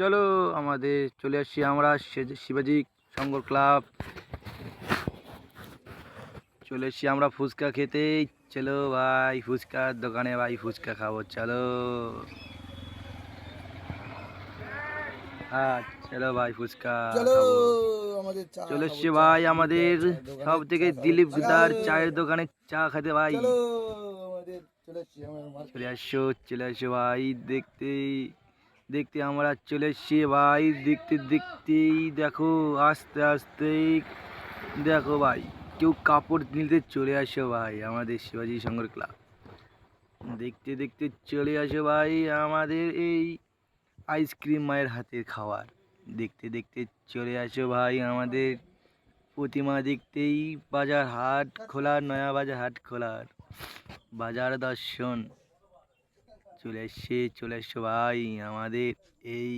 চলো আমাদের চলে আসছি আমরা শিবাজি সংঘর ক্লাব। চলে এসছি আমরা ফুচকা খেতে। চলো ভাই ফুচকার দোকানে ভাই ফুচকা খাবো চলো। হ্যাঁ চলো ভাই ফুচকা চলো খাবো। আমাদের চা চলে খাবো, এসছি চা ভাই আমাদের দিলীপদার চায়ের দোকানে সব থেকে চা খাবো। দিলীপ আগা দার হবে। চায়ের দোকানে চা খেতে ভাই। চলো আমাদের চলে এসছি আমার চলে আসো ভাই দেখতে দেখতে আমরা চলে এসছি ভাই। দেখতে দেখতেই দেখো আস্তে আস্তেই দেখো ভাই কেউ কাপড় নিতে চলে আসো ভাই আমাদের শিবাজি সংঘর ক্লাব। দেখতে দেখতে চলে আসো ভাই আমাদের এই আইসক্রিম মায়ের হাতের খাওয়ার। দেখতে দেখতে চলে আসো ভাই আমাদের প্রতিমা দেখতেই বাজার হাট খোলার, নয়া বাজার হাট খোলার বাজার দর্শন। চলে এসো ভাই আমাদের এই